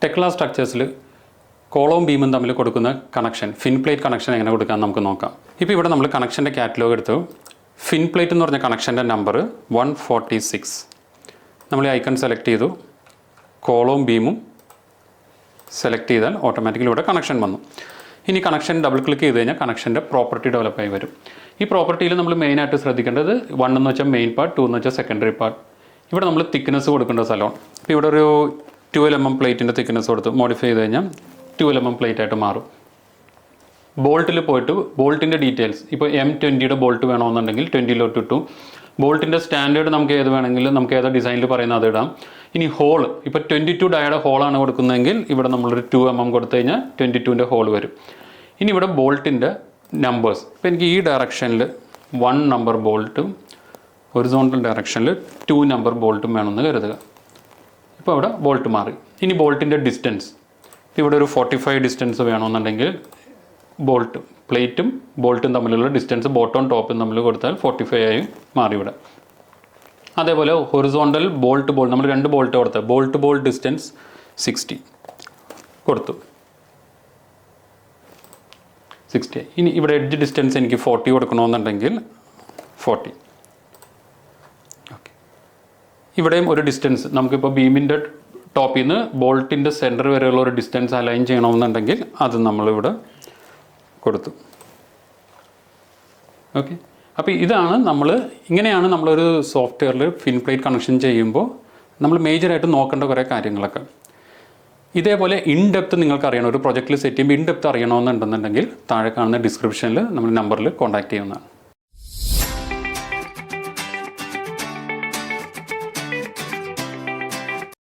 ടെക്ല സ്ട്രക്ചേഴ്സിൽ കോളവും ബീമും തമ്മിൽ കൊടുക്കുന്ന connection, fin plate connection എങ്ങനെ കൊടുക്കാൻ നമുക്ക് നോക്കാം. ഇപ്പോൾ ഇവിടെ നമ്മൾ കണക്ഷൻ്റെ കാറ്റലോഗ് എടുത്തു. ഫിൻ പ്ലേറ്റ് എന്ന് പറഞ്ഞ കണക്ഷൻ്റെ നമ്പർ 146. നമ്മൾ ഈ ഐക്കൺ സെലക്ട് ചെയ്തു, കോളവും ബീമും സെലക്ട് ചെയ്താൽ ഓട്ടോമാറ്റിക്കലി ഇവിടെ കണക്ഷൻ വന്നു. ഇനി കണക്ഷൻ ഡബിൾ ക്ലിക്ക് ചെയ്ത് കഴിഞ്ഞാൽ കണക്ഷൻ്റെ പ്രോപ്പർട്ടി ഡെവലപ്പായി വരും. ഈ പ്രോപ്പർട്ടിയിൽ നമ്മൾ മെയിനായിട്ട് ശ്രദ്ധിക്കേണ്ടത് 1 എന്ന് വെച്ചാൽ മെയിൻ പാർട്ട്, 2 എന്ന് വെച്ചാൽ സെക്കൻഡറി പാർട്ട്. ഇവിടെ നമ്മൾ തിക്നെസ് കൊടുക്കേണ്ട സ്ഥലമാണ്. ഇപ്പോൾ ഇവിടെ ഒരു 12 mm പ്ലേറ്റിൻ്റെ തിക്നെസ് കൊടുത്ത് മോഡിഫൈ ചെയ്ത് കഴിഞ്ഞാൽ 12 mm പ്ലേറ്റ് ആയിട്ട് മാറും. ബോൾട്ടിൽ പോയിട്ട് ബോൾട്ടിൻ്റെ ഡീറ്റെയിൽസ്, ഇപ്പോൾ M20യുടെ ബോൾട്ട് വേണമെന്നുണ്ടെങ്കിൽ 20 ഇട്ടു. ബോൾട്ടിൻ്റെ സ്റ്റാൻഡേർഡ് നമുക്ക് ഏത് വേണമെങ്കിലും നമുക്ക് ഏതാ ഡിസൈനിൽ പറയുന്നത് അത് ഇടാം. ഇനി ഹോൾ, ഇപ്പോൾ 22 ഡയയുടെ ഹോളാണ് കൊടുക്കുന്നതെങ്കിൽ ഇവിടെ നമ്മളൊരു 2 mm കൊടുത്തു കഴിഞ്ഞാൽ 22ൻ്റെ ഹോൾ വരും. ഇനി ഇവിടെ ബോൾട്ടിൻ്റെ നമ്പേഴ്സ്, ഇപ്പോൾ എനിക്ക് ഈ ഡയറക്ഷനിൽ 1 നമ്പർ ബോൾട്ടും ഹൊറിസോണ്ടൽ ഡയറക്ഷനിൽ 2 നമ്പർ ബോൾട്ടും വേണമെന്ന് കരുതുക. ഇപ്പോൾ അവിടെ ബോൾട്ട് മാറി. ഇനി ബോൾട്ടിൻ്റെ ഡിസ്റ്റൻസ്, ഇവിടെ ഒരു 45 ഡിസ്റ്റൻസ് വേണമെന്നുണ്ടെങ്കിൽ ബോൾട്ട് പ്ലേറ്റും ബോൾട്ടും തമ്മിലുള്ള ഡിസ്റ്റൻസ് ബോട്ടവും ടോപ്പും തമ്മിൽ കൊടുത്താൽ 45 ആയി മാറി ഇവിടെ. അതേപോലെ ഹൊറിസോണ്ടൽ ബോൾട്ട് നമ്മൾ 2 ബോൾട്ട് കൊടുത്ത ബോൾട്ട് ഡിസ്റ്റൻസ് 60 കൊടുത്തു, 60. ഇനി ഇവിടെ എഡ്ജ് ഡിസ്റ്റൻസ് എനിക്ക് 40 കൊടുക്കണമെന്നുണ്ടെങ്കിൽ 40. ഓക്കെ, ഇവിടെയും ഒരു ഡിസ്റ്റൻസ് നമുക്കിപ്പോൾ ബീമിൻ്റെ ടോപ്പിൽ നിന്ന് ബോൾട്ടിൻ്റെ സെൻറ്റർ വരെയുള്ള ഒരു ഡിസ്റ്റൻസ് അലൈൻ ചെയ്യണമെന്നുണ്ടെങ്കിൽ അത് നമ്മളിവിടെ കൊടുത്തു. ഓക്കെ, അപ്പോൾ ഇങ്ങനെയാണ് നമ്മളൊരു സോഫ്റ്റ്വെയറിൽ ഫിൻ പ്ലേറ്റ് കണക്ഷൻ ചെയ്യുമ്പോൾ നമ്മൾ മേജറായിട്ട് നോക്കേണ്ട കുറേ കാര്യങ്ങളൊക്കെ. ഇതേപോലെ ഇൻഡെപ്ത് നിങ്ങൾക്ക് അറിയണം, ഒരു പ്രൊജക്റ്റിൽ സെറ്റ് ചെയ്യുമ്പോൾ ഇൻഡെപ്ത് അറിയണമെന്നുണ്ടെന്നുണ്ടെങ്കിൽ താഴെ കാണുന്ന ഡിസ്ക്രിപ്ഷനിൽ നമ്മൾ നമ്പറിൽ കോൺടാക്ട് ചെയ്യുന്നതാണ്.